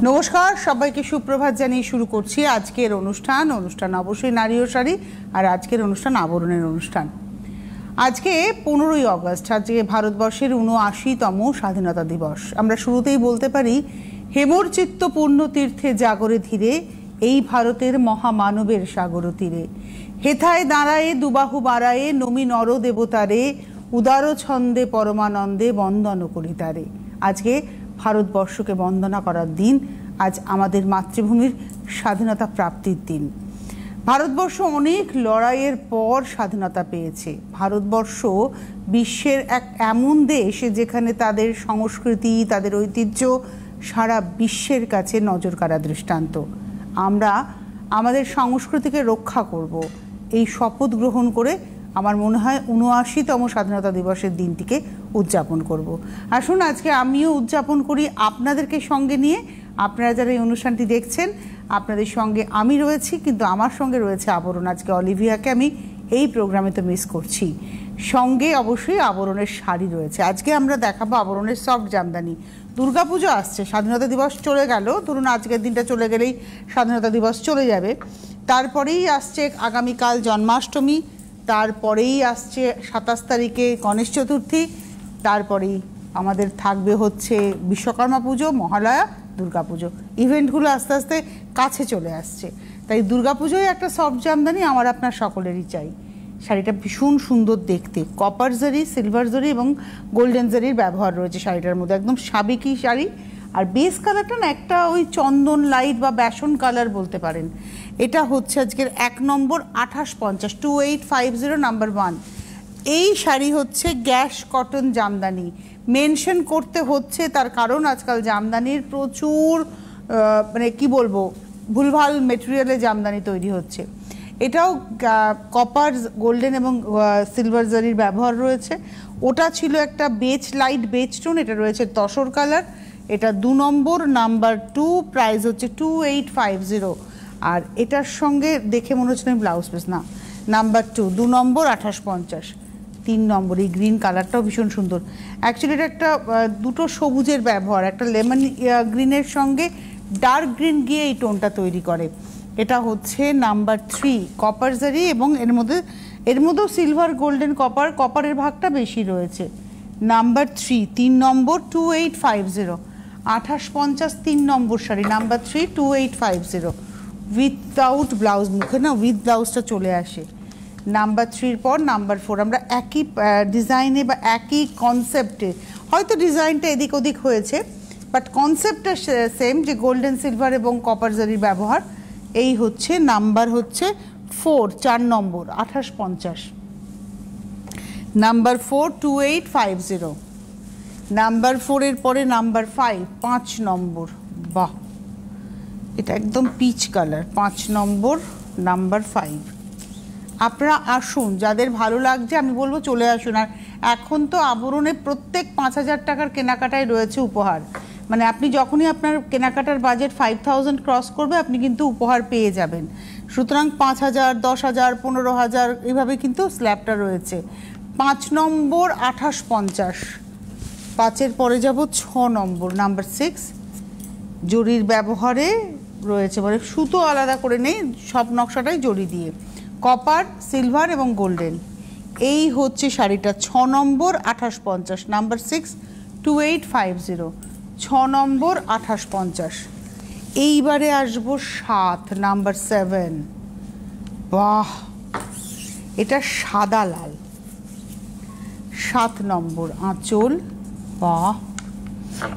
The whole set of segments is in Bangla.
নমস্কার সবাইকে সুপ্রভাত জানিয়ে শুরু করছি আজকের অনুষ্ঠান অবশ্যই নারী ও শাড়ি আর আজকের অনুষ্ঠান আবরণের অনুষ্ঠান। আজকে 15ই অগস্ট, আজকে ভারতবর্ষের ৭৯তম স্বাধীনতা দিবস। আমরা শুরুতেই বলতে পারি হেমর চিত্ত পূর্ণ তীর্থে জাগরে ধীরে এই ভারতের মহামানবের সাগর তীরে হেথায় দাঁড়ায়ে দুবাহু বাড়ায়ে নমি নর দেবতারে উদার ছন্দে পরমানন্দে বন্দন করি তারে। আজকে ভারতবর্ষকে বন্দনা করার দিন, আজ আমাদের মাতৃভূমির স্বাধীনতা প্রাপ্তির দিন। ভারতবর্ষ অনেক লড়াইয়ের পর স্বাধীনতা পেয়েছে। ভারতবর্ষ বিশ্বের এক এমন দেশ যেখানে তাদের সংস্কৃতি, তাদের ঐতিহ্য সারা বিশ্বের কাছে নজর কাড়া দৃষ্টান্ত। আমরা আমাদের সংস্কৃতিকে রক্ষা করব, এই শপথ গ্রহণ করে আমার মনে হয় ৭৯তম স্বাধীনতা দিবসের দিনটিকে উদযাপন করব। আসুন আজকে আমিও উদযাপন করি আপনাদেরকে সঙ্গে নিয়ে। আপনারা যারা এই অনুষ্ঠানটি দেখছেন, আপনাদের সঙ্গে আমি রয়েছি, কিন্তু আমার সঙ্গে রয়েছে আবরণ। আজকে অলিভিয়াকে আমি এই প্রোগ্রামে তো মিস করছি। সঙ্গে অবশ্যই আবরণের শাড়ি রয়েছে। আজকে আমরা দেখাবো আবরণের সফট জামদানি। দুর্গাপুজো আসছে, স্বাধীনতা দিবস চলে গেল, ধরুন আজকের দিনটা চলে গেলেই স্বাধীনতা দিবস চলে যাবে। তারপরেই আসছে আগামীকাল জন্মাষ্টমী, তারপরেই আসছে ২৭ তারিখে গণেশ চতুর্থী, তারপরেই আমাদের থাকবে হচ্ছে বিশ্বকর্মা পুজো, মহালয়া, দুর্গাপুজো। ইভেন্টগুলো আস্তে আস্তে কাছে চলে আসছে। তাই দুর্গাপুজোয় একটা সফট জামদানি আমার আপনার সকলেরই চাই। শাড়িটা ভীষণ সুন্দর দেখতে, কপার জারি, সিলভার জারি এবং গোল্ডেন জারির ব্যবহার রয়েছে শাড়িটার মধ্যে। একদম সাবেকি শাড়ি। আর বেস কালারটা না একটা ওই চন্দন লাইট বা বেসন কালার বলতে পারেন। এটা হচ্ছে আজকের ১ নম্বর ২৮৫০ 2850 নাম্বার 1। এই শাড়ি হচ্ছে গ্যাস কটন জামদানি। মেনশন করতে হচ্ছে তার কারণ আজকাল জামদানির প্রচুর মানে কি বলবো ভুলভাল মেটেরিয়ালে জামদানি তৈরি হচ্ছে। এটাও কপার, গোল্ডেন এবং সিলভার জারির ব্যবহার রয়েছে। ওটা ছিল একটা বেজ লাইট বেজ টোন, এটা রয়েছে তসর কালার। এটা ২ নম্বর নাম্বার 2, প্রাইস হচ্ছে 2850। আর এটার সঙ্গে দেখে মনে হচ্ছে ব্লাউজ পিস না, নাম্বার 2, ২ নম্বর ২৮৫০। ৩ নম্বর এই গ্রিন কালারটাও ভীষণ সুন্দর। অ্যাকচুয়ালি এটা একটা দুটো সবুজের ব্যবহার, একটা লেমন গ্রিনের সঙ্গে ডার্ক গ্রিন গিয়ে এই টোনটা তৈরি করে। এটা হচ্ছে নাম্বার 3 কপার জারি এবং এর মধ্যেও সিলভার, গোল্ডেন, কপারের ভাগটা বেশি রয়েছে। নাম্বার 3 ৩ নম্বর 2850 ২৮৫০ ৩ নম্বর শাড়ি নাম্বার 3 2850 উইথআউট ব্লাউজ। মুখে না উইথ ব্লাউজটা চলে আসে। নাম্বার 3-র পর নাম্বার 4। আমরা একই ডিজাইনে বা একই কনসেপ্টে, হয়তো ডিজাইনটা এদিক ওদিক হয়েছে, বাট কনসেপ্টটা সেম, যে গোল্ডেন, সিলভার এবং কপার জারির ব্যবহার। এই হচ্ছে নাম্বার হচ্ছে 4 4 নম্বর ২৮৫০। নাম্বার 4 2850। নাম্বার 4-এর পরে নাম্বার 5 5 নম্বর। বাহ, এটা একদম পিচ কালার। 5 নম্বর নাম্বার 5। আপনারা আসুন, যাদের ভালো লাগছে আমি বলবো চলে আসুন। আর এখন তো আবরণে প্রত্যেক ৫,০০০ টাকার কেনাকাটায় রয়েছে উপহার। মানে আপনি যখনই আপনার কেনাকাটার বাজেট 5000 ক্রস করবে আপনি কিন্তু উপহার পেয়ে যাবেন। সুতরাং ৫,০০০, ১০,০০০, ১৫,০০০ এইভাবে কিন্তু স্ল্যাবটা রয়েছে। 5 নম্বর ২৮৫০। 5-এর পরে যাব 6 নম্বর নাম্বার 6। জরির ব্যবহারে রয়েছে, মানে সুতো আলাদা করে নেই, সব নকশাটাই জরি দিয়ে, কপার, সিলভার এবং গোল্ডেন। এই হচ্ছে শাড়িটা 6 নম্বর ২৮৫০ নাম্বার 6 2850 6 নম্বর ২৮৫০। এইবারে আসবো 7 নাম্বার 7। বাহ, এটা সাদা লাল। 7 নম্বর আঁচল। বাহ,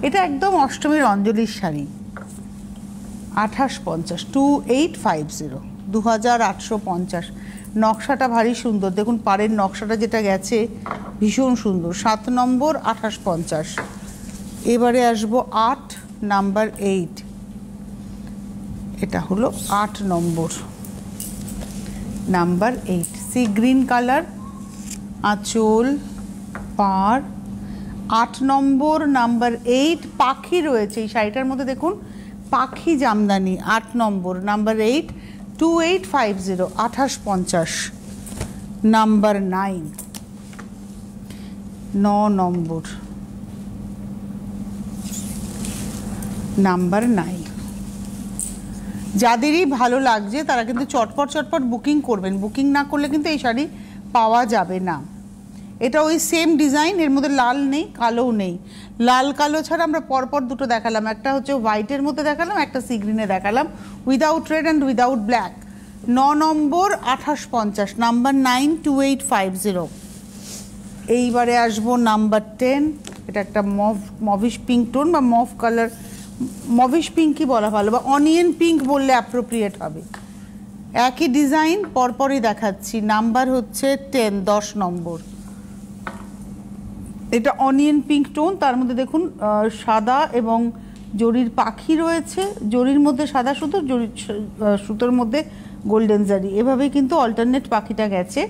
এটা একদম অষ্টমীর অঞ্জলির শাড়ি। ২৮৫০ 2850 2850। নকশাটা ভারী সুন্দর, দেখুন পাড়ের নকশাটা যেটা গেছে ভীষণ সুন্দর। 7 নম্বর ২৮৫০। এবারে আসবো 8 নাম্বার 8। এটা হলো 8 নম্বর নাম্বার 8। সি গ্রিন কালার, আঁচল, পাড়। 8 নম্বর নাম্বার 8। পাখি রয়েছে এই শাড়িটার মধ্যে, দেখুন পাখি জামদানি। 8 নম্বর নাম্বার 8 2850 2850। নাম্বার 9 9 নম্বর নাম্বার 9। যাদেরই ভালো লাগছে তারা কিন্তু চটপট চটপট বুকিং করবেন, বুকিং না করলে কিন্তু এই শাড়ি পাওয়া যাবে না। এটা ওই সেম ডিজাইন, এর মধ্যে লাল নেই, কালোও নেই। লাল কালো ছাড়া আমরা পরপর দুটো দেখালাম, একটা হচ্ছে হোয়াইটের মধ্যে দেখালাম, একটা সি গ্রিনে দেখালাম, without red and without black. 9 number 2850, number 92850। এইবারে আসবো নাম্বার 10। এটা একটা মভিশ পিঙ্ক টোন বা মভ কালার, মভিশ পিঙ্কই বলা ভালো, বা অনিয়ন পিঙ্ক বললে অ্যাপ্রোপ্রিয়েট হবে। একই ডিজাইন পরপরই দেখাচ্ছি। নাম্বার হচ্ছে 10, 10 নম্বর। এটা অনিয়ন পিঙ্ক টোন, তার মধ্যে দেখুন সাদা এবং জরির পাখি রয়েছে, জরির মধ্যে সাদা সুতো, জরির সুতোর মধ্যে গোল্ডেন জারি, এভাবেই কিন্তু অল্টারনেট পাখিটা গেছে।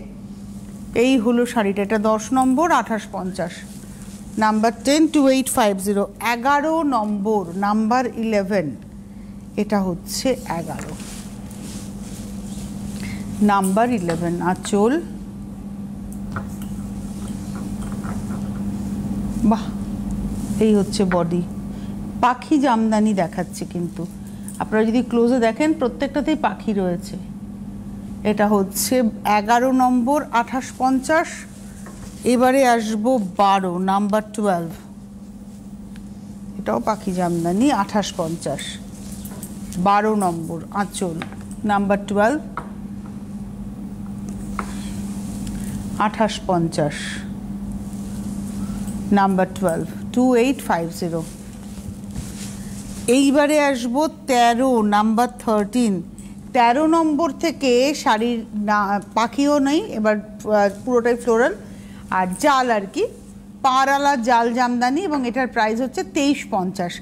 এই হলো শাড়িটা, এটা 10 নম্বর 2850, নাম্বার 10, 2850। 11 নম্বর, নাম্বার 11, এটা হচ্ছে 11, নাম্বার 11। আঁচল, বাহ, এই হচ্ছে বডি। পাখি জামদানি দেখাচ্ছে, কিন্তু আপনারা যদি ক্লোজে দেখেন প্রত্যেকটাতেই পাখি রয়েছে। এটা হচ্ছে 11 নম্বর 2850। এবারে আসবো 12, নাম্বার 12, এটাও পাখি জামদানি 2850, 12 নম্বর। আঁচল, নাম্বার 12, 2850, নাম্বার 12, 2850। এইবারে আসবো 13, নাম্বার 13। 13 নম্বর থেকে শাড়ির পাখিও নেই, এবার পুরোটাই ফ্লোরাল আর জাল আর কি, পাড়ালা জাল জামদানি, এবং এটার প্রাইস হচ্ছে 2350।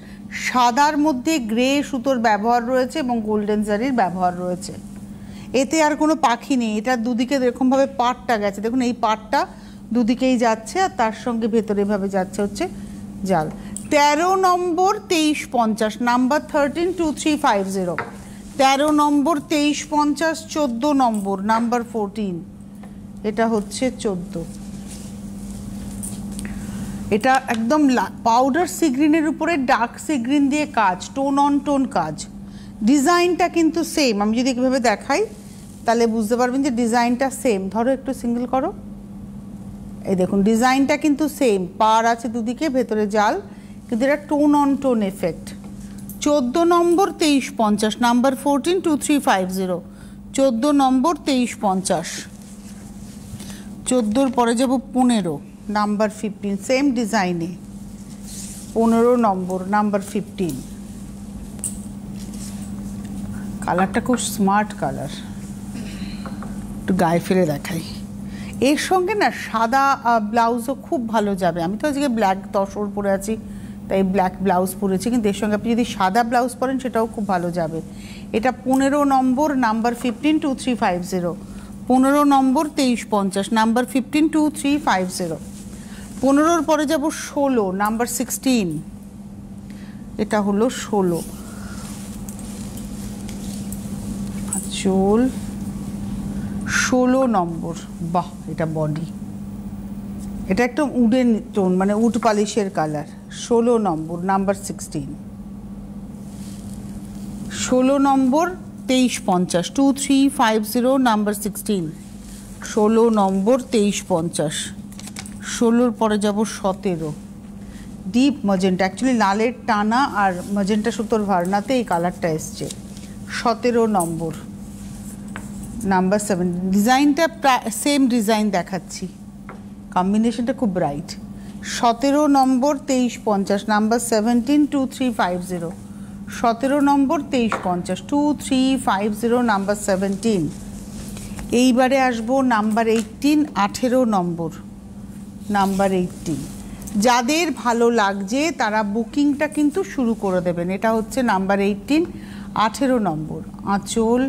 সাদার মধ্যে গ্রে সুতোর ব্যবহার রয়েছে এবং গোল্ডেন জারির ব্যবহার রয়েছে। এতে আর কোনো পাখি নেই, এটার দুদিকে এরকমভাবে পাটটা গেছে, দেখুন এই পাটটা দুদিকেই যাচ্ছে, আর তার সঙ্গে ভেতরে এভাবে যাচ্ছে হচ্ছে জাল। 13 নম্বর 2350, নাম্বার 13, 2350। 13 নম্বর 2350। 14 নম্বর, নাম্বার 14, এটা হচ্ছে 14। এটা একদম পাউডার সি গ্রিনের উপরে ডার্ক সি গ্রিন দিয়ে কাজ, টোন অন টোন কাজ। ডিজাইনটা কিন্তু সেম, আমি যদি এভাবে দেখাই তাহলে বুঝতে পারবেন যে ডিজাইনটা সেম। ধরো একটু সিঙ্গেল করো, এই দেখুন ডিজাইনটা কিন্তু সেম, পার আছে দুদিকে, ভেতরে জাল, কিন্তু এটা tone on tone effect. 14 number 2350, number 14, 2350। 14 নম্বর 2350। 14-র পরে যাব 15, নাম্বার 15, সেম ডিজাইনে 15 নম্বর, নাম্বার 15। কালারটা খুব স্মার্ট কালার, একটু গায়ে ফেলে দেখাই। এর সঙ্গে না সাদা ব্লাউজও খুব ভালো যাবে। আমি তো আজকে ব্ল্যাক তসর পরে আছি, তাই ব্ল্যাক ব্লাউজ পরেছি, কিন্তু এর সঙ্গে আপনি যদি সাদা ব্লাউজ পরেন সেটাও খুব ভালো যাবে। এটা 15 নম্বর, নাম্বার 15, 2350। 15 নম্বর 2350, নাম্বার 15, 2350। 15-র পরে যাব 16, নাম্বার 16, এটা হলো 16। আঁচল 16 নম্বর, বাহ, এটা বডি, এটা একটা উডেন টোন, মানে উড পালিশের কালার। 16 নম্বর, নাম্বার 16। 16 নম্বর 2350, 2350, নাম্বার 16। 16 নম্বর 2350। 16-র পরে যাব 17, ডিপ ম্যাজেন্টা, অ্যাকচুয়ালি লালের টানা আর ম্যাজেন্টা সুতোর ভার্নাতে এই কালারটা এসছে। 17 নম্বর, নাম্বার 7। ডিজাইনটা সেম ডিজাইন দেখাচ্ছি, কম্বিনেশনটা খুব ব্রাইট। 17 নম্বর 2350, নাম্বার 17, 2350। 17 নম্বর 2350, 2350, নাম্বার 17। এইবারে আসবো নাম্বার 18, 18 নম্বর, নাম্বার 18। যাদের ভালো লাগছে তারা বুকিংটা কিন্তু শুরু করে দেবেন। এটা হচ্ছে নাম্বার 18, 18 নম্বর। আঁচল,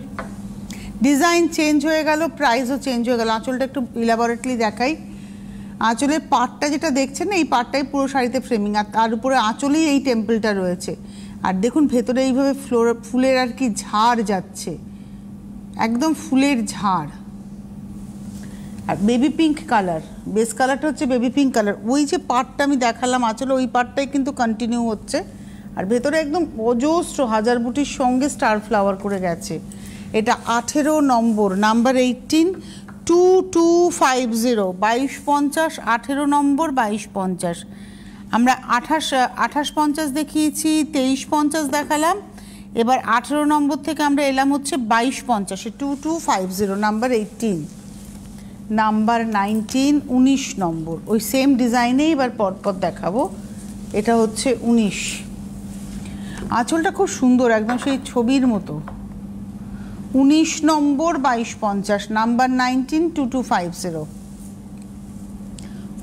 ডিজাইন চেঞ্জ হয়ে গেল, প্রাইসও চেঞ্জ হয়ে গেল। আঁচলটা একটু ইলাবোরেটলি দেখাই। আঁচলের পাটটা যেটা দেখছেন না, এই পাটটাই পুরো শাড়িতে ফ্রেমিং, আর তার উপরে আঁচলেই এই টেম্পলটা রয়েছে। আর দেখুন ভেতরে এইভাবে ফুলের আর কি ঝাড় যাচ্ছে, একদম ফুলের ঝাড়। আর বেবি পিঙ্ক কালার, বেস কালারটা হচ্ছে বেবি পিঙ্ক কালার। ওই যে পাটটা আমি দেখালাম আঁচলে, ওই পাটটাই কিন্তু কন্টিনিউ হচ্ছে। আর ভেতরে একদম অজস্র হাজার বুটির সঙ্গে স্টার ফ্লাওয়ার করে গেছে। এটা 18 নম্বর, নাম্বার 18, 2250, 2250, 18 নম্বর 2250। আমরা 2850 দেখিয়েছি, 2350 দেখালাম, এবার 18 নম্বর থেকে আমরা এলাম হচ্ছে 2250, 2250, নাম্বার 18। নাম্বার 19, 19 নম্বর, ওই সেম ডিজাইনে এবার পরপর দেখাবো। এটা হচ্ছে 19। আঁচলটা খুব সুন্দর, একদম সেই ছবির মতো। 19 নম্বর 2250, নাম্বার 19, 2250,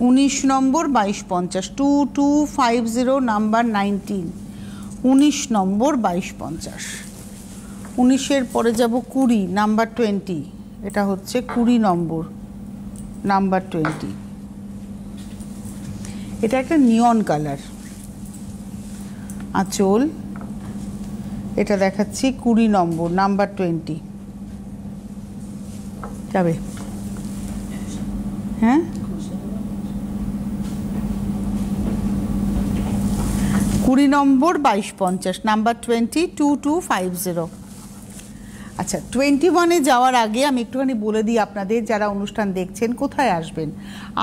19 নম্বর 2250, 2250, নাম্বার 19, 19 নম্বর 2250। 19-এর পরে যাব 20, নাম্বার 20, এটা হচ্ছে 20 নম্বর, নাম্বার 20। এটা একটা নিয়ন কালার আঁচল, এটা দেখাচ্ছি 20 নম্বর, নাম্বার 20। যাবে হ্যাঁ, 20 নম্বর 2250, নাম্বার 20, 2250। আচ্ছা, 21-এ যাওয়ার আগে আমি একটুখানি বলে দিই আপনাদের যারা অনুষ্ঠান দেখছেন কোথায় আসবেন।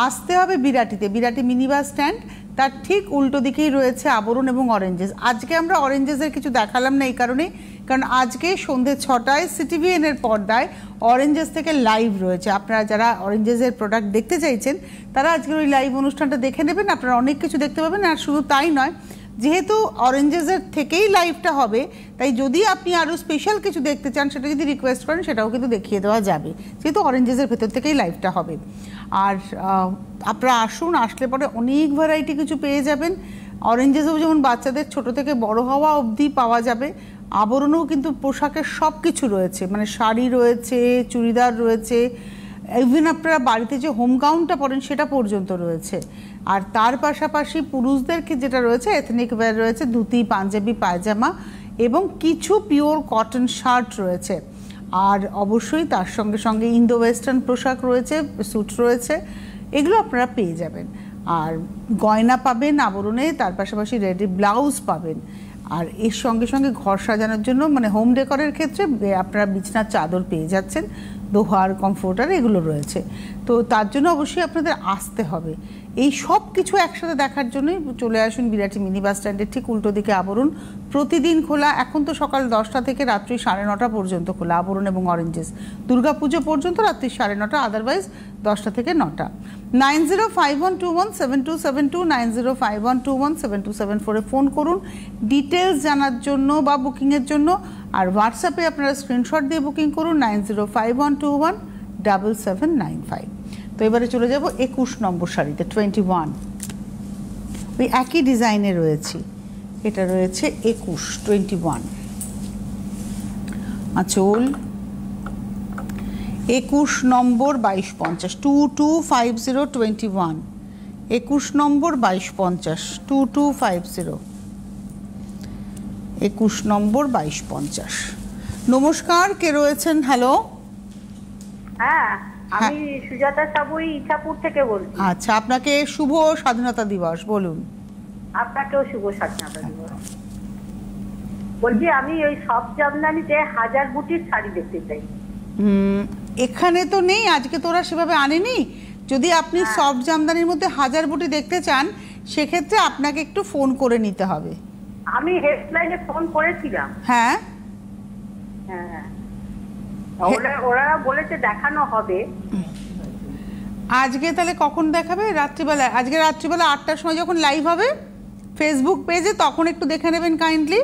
আসতে হবে বিরাটিতে, বিরাটি মিনি বাস স্ট্যান্ড, তার ঠিক উল্টো দিকেই রয়েছে আবরণ এবং অরেঞ্জেস। আজকে আমরা অরেঞ্জেসের কিছু দেখালাম না এই কারণে, কারণ আজকে সন্ধ্যে 6টায় সিটিভিএনের পর্দায় অরেঞ্জেস থেকে লাইভ রয়েছে। আপনারা যারা অরেঞ্জেসের প্রোডাক্ট দেখতে চাইছেন তারা আজকের ওই লাইভ অনুষ্ঠানটা দেখে নেবেন, আপনারা অনেক কিছু দেখতে পাবেন। আর শুধু তাই নয়, যেহেতু অরেঞ্জেসের থেকেই লাইভটা হবে, তাই যদি আপনি আরও স্পেশাল কিছু দেখতে চান সেটা যদি রিকোয়েস্ট করেন সেটাও কিন্তু দেখিয়ে দেওয়া যাবে, যেহেতু অরেঞ্জেসের ভেতর থেকেই লাইভটা হবে। আর আপনারা আসুন, আসলে পরে অনেক ভ্যারাইটি কিছু পেয়ে যাবেন। অরেঞ্জেসও যেমন বাচ্চাদের ছোট থেকে বড় হওয়া অবধি পাওয়া যাবে, আবরণেও কিন্তু পোশাকের সব কিছু রয়েছে, মানে শাড়ি রয়েছে, চুড়িদার রয়েছে, ইভেন আপনারা বাড়িতে যে হোম গাউনটা পরেন সেটা পর্যন্ত রয়েছে। আর তার পাশাপাশি পুরুষদেরকে যেটা রয়েছে এথনিক ওয়্যার রয়েছে, ধুতি, পাঞ্জাবি, পায়জামা এবং কিছু পিওর কটন শার্ট রয়েছে। আর অবশ্যই তার সঙ্গে সঙ্গে ইন্দো ওয়েস্টার্ন পোশাক রয়েছে, স্যুট রয়েছে, এগুলো আপনারা পেয়ে যাবেন। আর গয়না পাবেন আবরণে, তার পাশাপাশি রেডি ব্লাউজ পাবেন। আর এর সঙ্গে সঙ্গে ঘর সাজানোর জন্য মানে হোম ডেকরের ক্ষেত্রে আপনারা বিছনার চাদর পেয়ে যাচ্ছেন, দোহার, কমফোর্টার, এগুলো রয়েছে। তো তার জন্য অবশ্যই আপনাদের আসতে হবে। এই সব কিছু একসাথে দেখার জন্যই চলে আসুন বিরাটি মিনি বাস স্ট্যান্ডের ঠিক উল্টো দিকে আবরণ। প্রতিদিন খোলা, এখন তো সকাল 10টা থেকে রাত্রি 9:30 পর্যন্ত খোলা আবরণ এবং অরেঞ্জেস, দুর্গাপুজো পর্যন্ত রাত্রি 9:30, আদারওয়াইজ 10টা থেকে 9টা। 9051217272, 9051217274-এ ফোন করুন ডিটেলস জানার জন্য বা বুকিংয়ের জন্য। আর হোয়াটসঅ্যাপে আপনারা স্ক্রিনশট দিয়ে বুকিং করুন 9051217795। তো এবারে চলে যাব 21 নম্বর শাড়িতে, 21, ওই একই ডিজাইনে রয়েছে, এটা রয়েছে 21 আঁচল, 21 নম্বর 2250, 2250, 21 নম্বর 2250, 2250, 21 নম্বর 2250। নমস্কার, কে রয়েছেন? হ্যালো, হ্যাঁ, আমি সুজাতা সাবুই ইছাপুর থেকে বলছি। আচ্ছা, আপনাকে শুভ স্বাধীনতা দিবস। বলুন। আপনাকেও শুভ স্বাধীনতা দিবস। বলছি আমি ওই সব জামদানিতে 1000 বুটির শাড়ি দেখতে চাই। এখানে তো নেই, আজকে তোরা সেভাবে আনেনি। যদি আপনি সফট জামদানির মধ্যে 1000 বুটি দেখতে চান সেক্ষেত্রে আপনাকে একটু ফোন করে নিতে হবে। আমি হেল্পলাইনে ফোন করেছিলাম। হ্যাঁ হ্যাঁ, ওরা বলেছে দেখানো হবে। আজকে তাহলে কখন দেখাবে? রাত্রিবেলা, আজকে রাত্রিবেলা 8টার সময় যখন লাইভ হবে ফেসবুক পেজে, তখন একটু দেখে নেবেন কাইন্ডলি।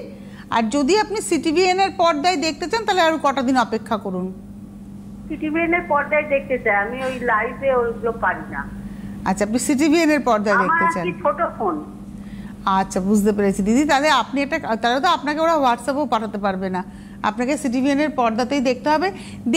আর যদি আপনি সিটিভিএনের পর্দায় দেখতে চান তাহলে আরো কটা দিন অপেক্ষা করুন। সিটিভিএনের পর্দায় দেখতে চাই, আমি ওই লাইভে ওইগুলো পারি না। আচ্ছা, আপনি সিটিভিএনের পর্দায় দেখতে চান। আমার ছোট ফোন। আচ্ছা, বুঝতে পেরেছি দিদি। তাহলে আপনি এটা, তাহলে তো আপনাকে ওরা হোয়াটসঅ্যাপেও পাঠাতে পারবে না, আপনাকে সিটিভিএনের পর্দাতেই দেখতে হবে।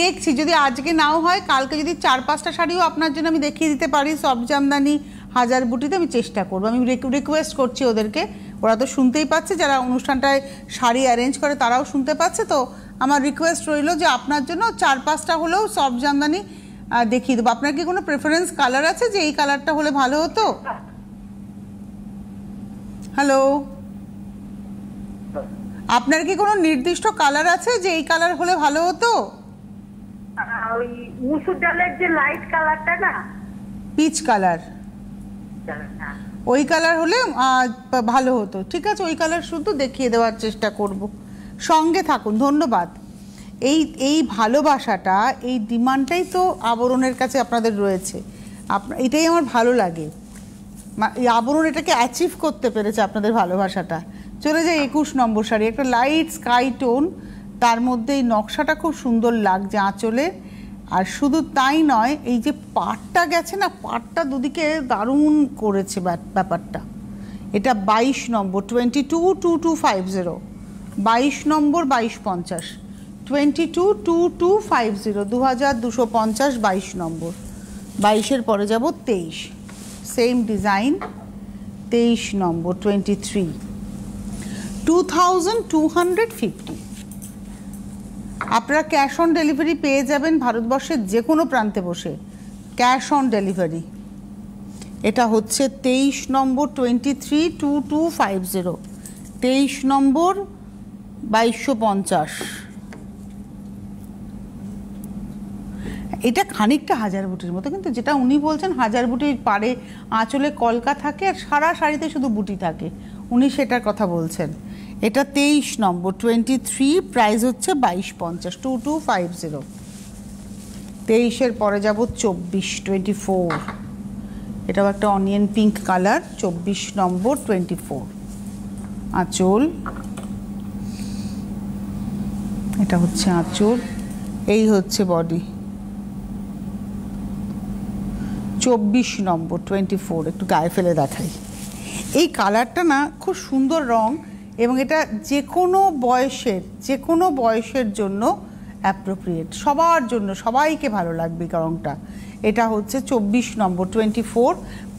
দেখছি যদি আজকে নাও হয়, কালকে যদি 4-5টা শাড়িও আপনার জন্য আমি দেখিয়ে দিতে পারি সফট জামদানি 1000 বুটিতে, আমি চেষ্টা করবো। আমি রিকোয়েস্ট করছি ওদেরকে, ওরা তো শুনতেই পাচ্ছে, যারা অনুষ্ঠানটায় শাড়ি অ্যারেঞ্জ করে তারাও শুনতে পাচ্ছে। তো আমার রিকোয়েস্ট রইল যে আপনার জন্য 4-5টা হলেও সফট জামদানি দেখিয়ে দেবো। আপনার কি কোনো প্রেফারেন্স কালার আছে যে এই কালারটা হলে ভালো হতো? হ্যালো আপনার কি কোনো নির্দিষ্ট কালার আছে যে এই কালার হলে ভালো হতো? ওই মুসুর ডালের যে লাইট কালারটা না, পিচ কালার, ওই কালার হলে ভালো হতো। ঠিক আছে, ওই কালার শুধু দেখিয়ে দেওয়ার চেষ্টা করব। সঙ্গে থাকুন, ধন্যবাদ। এই ভালোবাসাটা, এই ডিমান্ডটাই তো আবরণের কাছে আপনাদের রয়েছে। এটাই আমার ভালো লাগে, এই আবরণ এটাকে অ্যাচিভ করতে পেরেছে আপনাদের ভালোবাসাটা। চলে যায় 21 নম্বর শাড়ি, একটা লাইট স্কাই টোন, তার মধ্যে এই নকশাটা খুব সুন্দর লাগছে আঁচলে। আর শুধু তাই নয়, এই যে পাটটা গেছে না, পাটটা দুদিকে দারুণ করেছে ব্যাপারটা। এটা 22 নম্বর, 222250, 22 নম্বর 2250, 222250, 2250, 22 নম্বর। 22-এর পরে যাব 23, সেম ডিজাইন, 23 নম্বর, 23, 2250। আপনারা ক্যাশ অন ডেলিভারি পেয়ে যাবেন ভারতবর্ষের যে কোনো প্রান্তে বসে, ক্যাশ অন ডেলিভারি। এটা হচ্ছে 23 নম্বর, 232250, 23 নম্বর 2250। এটা খানিকটা হাজার বুটির মতো, কিন্তু যেটা উনি বলছেন হাজার বুটির পারে আঁচলে কলকা থাকে আর সারা শাড়িতে শুধু বুটি থাকে, উনি সেটার কথা বলছেন। এটা 23 নম্বর, 23, প্রাইস হচ্ছে 2250, 2250। 23-এর পরে যাব 24, 24। এটাও একটা অনিয়ন পিঙ্ক কালার, 24 নম্বর, 24, আঁচল। এটা হচ্ছে আঁচল, এই হচ্ছে বডি। 24 নম্বর, 24, একটু গায়ে ফেলে দেখাই। এই কালারটা না খুব সুন্দর রং, এবং এটা যে কোনো বয়সের জন্য অ্যাপ্রোপ্রিয়েট, সবার জন্য, সবাইকে ভালো লাগবে রংটা। এটা হচ্ছে 24 নম্বর, 24,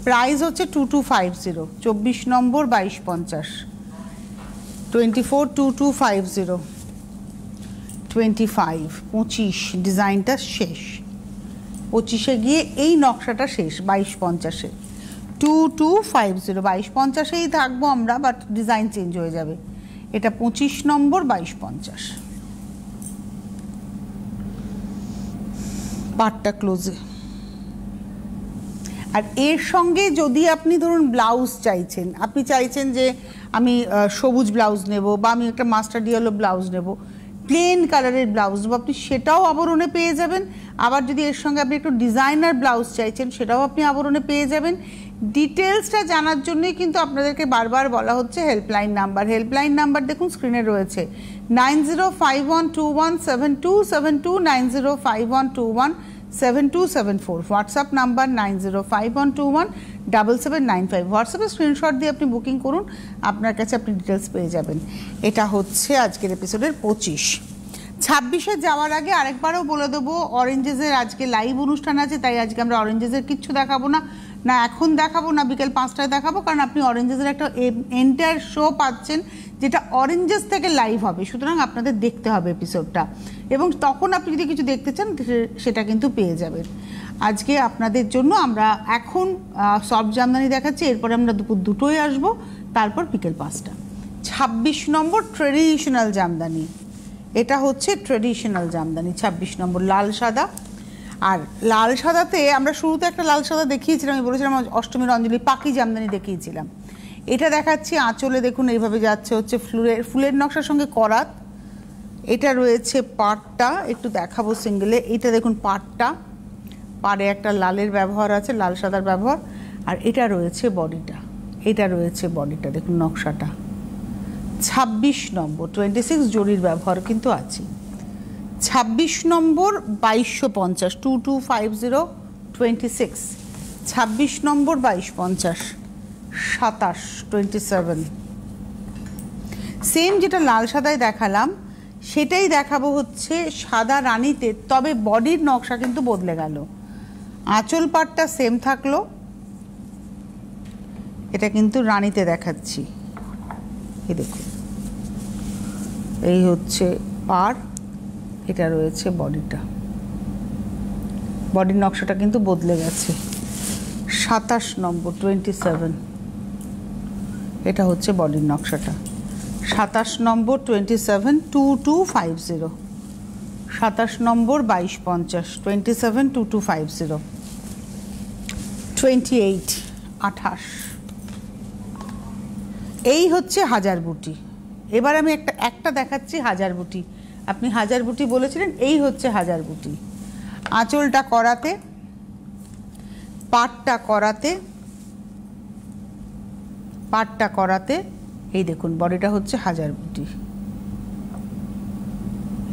প্রাইস হচ্ছে 2250, 24 নম্বর 2250, 24, 2250, 25, 25 ডিজাইনটা শেষ, 25-এ গিয়ে এই নকশাটা শেষ, 2250-এ, 2250, 2250-এই থাকবো আমরা, বাট ডিজাইন চেঞ্জ হয়ে যাবে। এটা 25 নম্বর, 2250। পাটটা ক্লোজে। আর এর সঙ্গে যদি আপনি ধরুন ব্লাউজ চাইছেন, আপনি চাইছেন যে আমি সবুজ ব্লাউজ নেব, বা আমি একটা মাস্টার্ড ইয়েলো ব্লাউজ নেব, প্লেন কালারের ব্লাউজ নেব, আপনি সেটাও আবরণে পেয়ে যাবেন। আবার যদি এর সঙ্গে আপনি একটু ডিজাইনার ব্লাউজ চাইছেন, সেটাও আপনি আবরণে পেয়ে যাবেন। ডিটেলসটা জানার জন্যই কিন্তু আপনাদেরকে বারবার বলা হচ্ছে হেল্পলাইন নাম্বার। হেল্পলাইন নাম্বার দেখুন স্ক্রিনে রয়েছে, 9051217272, 9051217274, হোয়াটসঅ্যাপ নাম্বার 9051217795। হোয়াটসঅ্যাপে স্ক্রিনশট দিয়ে আপনি বুকিং করুন, আপনার কাছে আপনি ডিটেলস পেয়ে যাবেন। এটা হচ্ছে আজকের এপিসোডের 25। 26-এ যাওয়ার আগে আরেকবারও বলে দেবো, অরেঞ্জেসের আজকে লাইভ অনুষ্ঠান আছে, তাই আজকে আমরা অরেঞ্জেসের কিচ্ছু দেখাবো না, না এখন দেখাবো না বিকেল 5টায় দেখাবো, কারণ আপনি অরেঞ্জেসের একটা এন্টায়ার শো পাচ্ছেন যেটা অরেঞ্জেস থেকে লাইভ হবে, সুতরাং আপনাদের দেখতে হবে এপিসোডটা, এবং তখন আপনি যদি কিছু দেখতে চান সেটা কিন্তু পেয়ে যাবেন। আজকে আপনাদের জন্য আমরা এখন সফট জামদানি দেখাচ্ছি, এরপরে আমরা দুপুর 2টোয় আসবো, তারপর বিকেল 5টা। 26 নম্বর ট্রেডিশনাল জামদানি, এটা হচ্ছে ট্রেডিশনাল জামদানি, 26 নম্বর লাল সাদা। আর লাল সাদাতে আমরা শুরুতে একটা লাল সাদা দেখিয়েছিলাম, আমি বলেছিলাম অষ্টমীর অঞ্জলি পাকি জামদানি দেখিয়েছিলাম। এটা দেখাচ্ছি আঁচলে, দেখুন এইভাবে যাচ্ছে হচ্ছে ফুলের নকশার সঙ্গে করাত। এটা রয়েছে পাড়টা, একটু দেখাবো সিঙ্গেলে, এইটা দেখুন পাড়টা, পাড়ে একটা লালের ব্যবহার আছে, লাল সাদার ব্যবহার। আর এটা রয়েছে বডিটা, এটা রয়েছে বডিটা, দেখুন নকশাটা। 26 নম্বর 26 জরির ব্যবহার কিন্তু আছে। 26 নম্বর 2250, 2250, 26, 26 নম্বর 2250, 27, 27। সেম যেটা লাল সাদায় দেখালাম সেটাই দেখাবো হচ্ছে সাদা রানীতে, তবে বডির নকশা কিন্তু বদলে গেল। আঁচল পাটটা সেম থাকলো, এটা কিন্তু রানীতে দেখাচ্ছি, এই দেখুন, এই হচ্ছে পাড়, এটা রয়েছে বডিটা, বডির নকশাটা কিন্তু বদলে গেছে। 27 নম্বর 27, এটা হচ্ছে বডির নকশাটা। 27 নম্বর 272250, 27 নম্বর 2250, 272250, 28 28। এই হচ্ছে হাজার বুটি। এবার আমি একটা দেখাচ্ছি হাজার বুটি। আপনি হাজার বুটি বলেছিলেন, এই হচ্ছে হাজার বুটি। আঁচলটা করাতে, পাটটা করাতে, এই দেখুন বডিটা হচ্ছে হাজার বুটি,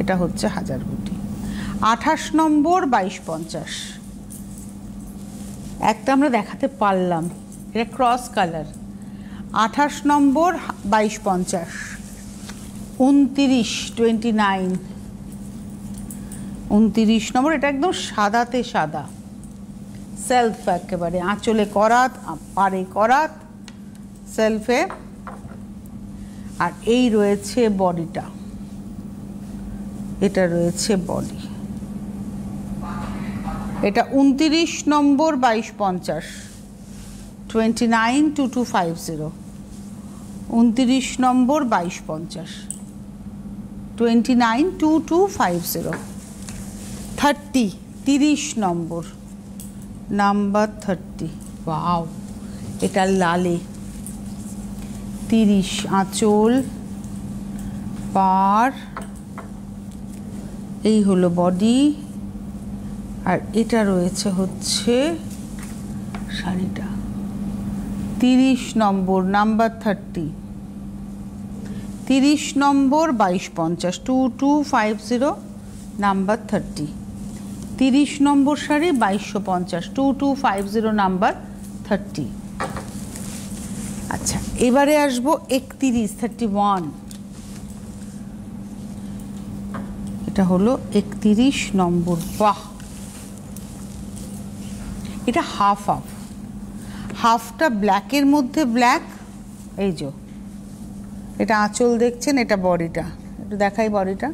এটা হচ্ছে হাজার বুটি। 28 নম্বর 2250, একটা আমরা দেখাতে পারলাম, এটা ক্রস কালার। 28 নম্বর 2250, 29 29, 29 নম্বর, এটা একদম সাদাতে সাদা, সেলফ একেবারে, আঁচলে করাত, পাড়ে করাত, সেলফে। আর এই রয়েছে বডিটা, এটা রয়েছে বডি, এটা 29 নম্বর 2250, 292250, 29 নম্বর 2250, 292250, 30 নম্বর, নাম্বার 30। ওয়াও, এটা লালে, 30, আঁচল, পাড়, এই হলো বডি, আর এটা রয়েছে হচ্ছে শাড়িটা। 30 নম্বর, নাম্বার 30, 30 নম্বর 2250, 2250, নাম্বার 30, 30 নম্বর শাড়ি 2250, 2250, নাম্বার 30। আচ্ছা, এবারে আসবো 31, 31, এটা হলো 31 নম্বর। বাহ, এটা হাফ হাফ, হাফটা ব্ল্যাকের মধ্যে ব্ল্যাক, এই যে এটা আঁচল দেখছেন, এটা বডিটা, একটু দেখাই বডিটা,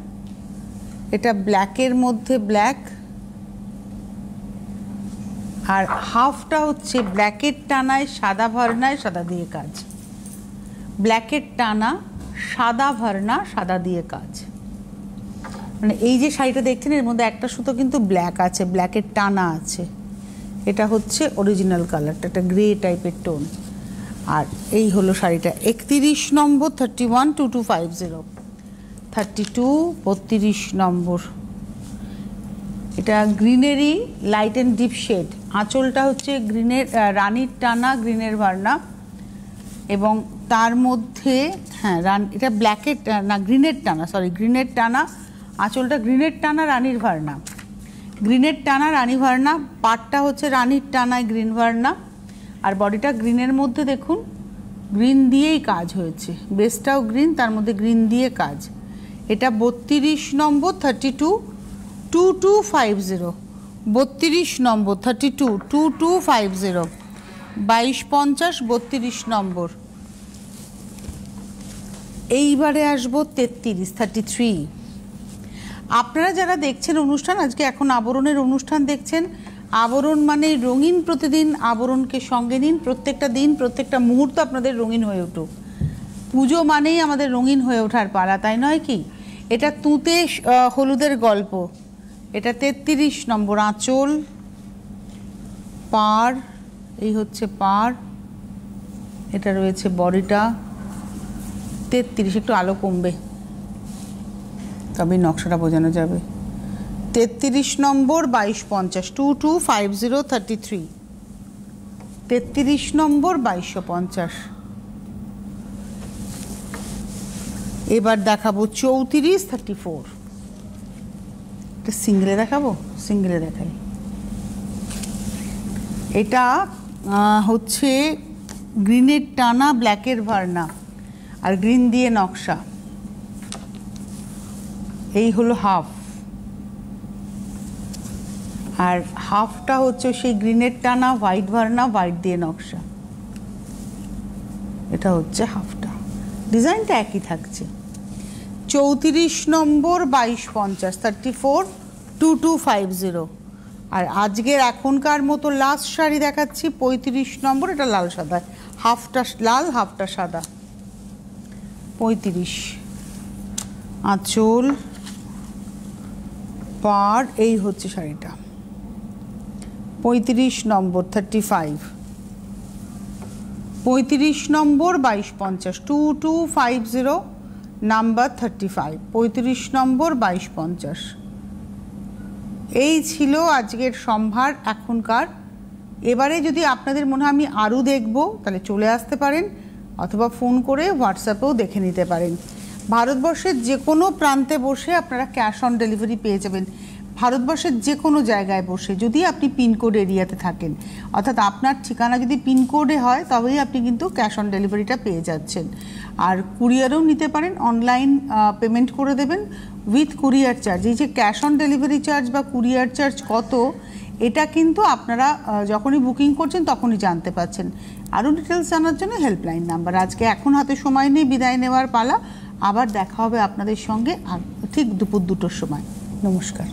এটা ব্ল্যাকের মধ্যে ব্ল্যাক, আর হাফটা হচ্ছে ব্ল্যাকের টানায় সাদা ভার্নায় সাদা দিয়ে কাজ, ব্ল্যাকের টানা সাদা ভার্না সাদা দিয়ে কাজ। মানে এই যে শাড়িটা দেখছেন, এর মধ্যে একটা সুতো কিন্তু ব্ল্যাক আছে, ব্ল্যাকের টানা আছে, এটা হচ্ছে অরিজিনাল কালারটা, একটা গ্রে টাইপের টোন। আর এই হলো শাড়িটা। 31 নম্বর 312250, 32, 32 নম্বর, এটা গ্রিনেরই লাইট অ্যান্ড ডিপ শেড, আঁচলটা হচ্ছে গ্রিনের, রানীর টানা গ্রিনের ভার্না, এবং তার মধ্যে হ্যাঁ এটা ব্ল্যাকের না গ্রিনের টানা, সরি গ্রিনের টানা, আঁচলটা গ্রিনের টানা রানীর ভার্না, গ্রিনের টানা রানী ভার্না, পাটটা হচ্ছে রানীর টানায় গ্রিন ভার্না, আর বডিটা গ্রিনের মধ্যে দেখুন গ্রিন দিয়েই কাজ হয়েছে, বেসটাও গ্রিন, তার মধ্যে গ্রিন দিয়ে কাজ। এটা 32 নম্বর 322250, 32 নম্বর 322250, 2250, 32 নম্বর। এইবারে আসবো 33। আপনারা যারা দেখছেন অনুষ্ঠান, আজকে এখন আবরণের অনুষ্ঠান দেখছেন, আবরণ মানে রঙিন প্রতিদিন, আবরণকে সঙ্গে নিন, প্রত্যেকটা দিন প্রত্যেকটা মুহূর্ত আপনাদের রঙিন হয়ে উঠুক। পুজো মানেই আমাদের রঙিন হয়ে ওঠার পালা, তাই নয় কি? এটা তুঁতে হলুদের গল্প, এটা 33 নম্বর, আঁচল, পাড়, এই হচ্ছে পাড়, এটা রয়েছে বডিটা। 33, একটু আলো কমবে তবে নকশাটা বোঝানো যাবে। 33 নম্বর 2250, 2250, 33, 33 নম্বর 2250। এবার দেখাবো 34, 34, এটা সিঙ্গেলে দেখাবো, সিঙ্গেলে দেখাই। এটা হচ্ছে গ্রিনের টানা ব্ল্যাকের ভার্না আর গ্রিন দিয়ে নকশা, এই হলো হাফ, আর হাফটা হচ্ছে সেই গ্রিনের টানা হোয়াইট ভার্না হোয়াইট দিয়ে নকশা, এটা হচ্ছে হাফটা, ডিজাইনটা একই থাকছে। 34 নম্বর 2250, 34, 2250। আর আজকের এখনকার মতো লাস্ট শাড়ি দেখাচ্ছি 35 নম্বর, এটা লাল সাদা, হাফটা লাল হাফটা সাদা, 35, আঁচল, পাড়, এই হচ্ছে শাড়িটা। 35 নম্বর 35, 35 নম্বর 2250, 2250 নাম্বার 35, 35 নম্বর 2250। এই ছিল আজকের সম্ভার এখনকার। এবারে যদি আপনাদের মনে হয় আমি আরও দেখব, তাহলে চলে আসতে পারেন, অথবা ফোন করে হোয়াটসঅ্যাপেও দেখে নিতে পারেন। ভারতবর্ষের যে কোনো প্রান্তে বসে আপনারা ক্যাশ অন ডেলিভারি পেয়ে যাবেন। ভারতবর্ষের যে কোনো জায়গায় বসে, যদি আপনি পিনকোড এরিয়াতে থাকেন, অর্থাৎ আপনার ঠিকানা যদি পিনকোডে হয়, তবেই আপনি কিন্তু ক্যাশ অন ডেলিভারিটা পেয়ে যাচ্ছেন। আর কুরিয়ারও নিতে পারেন, অনলাইন পেমেন্ট করে দেবেন উইথ কুরিয়ার চার্জ। এই যে ক্যাশ অন ডেলিভারি চার্জ বা কুরিয়ার চার্জ কত, এটা কিন্তু আপনারা যখনই বুকিং করছেন তখনই জানতে পারছেন। আরও ডিটেলস জানার জন্য হেল্পলাইন নাম্বার। আজকে এখন হাতে সময় নেই, বিদায় নেওয়ার পালা। আবার দেখা হবে আপনাদের সঙ্গে ঠিক দুপুর 2টোর সময়। নমস্কার।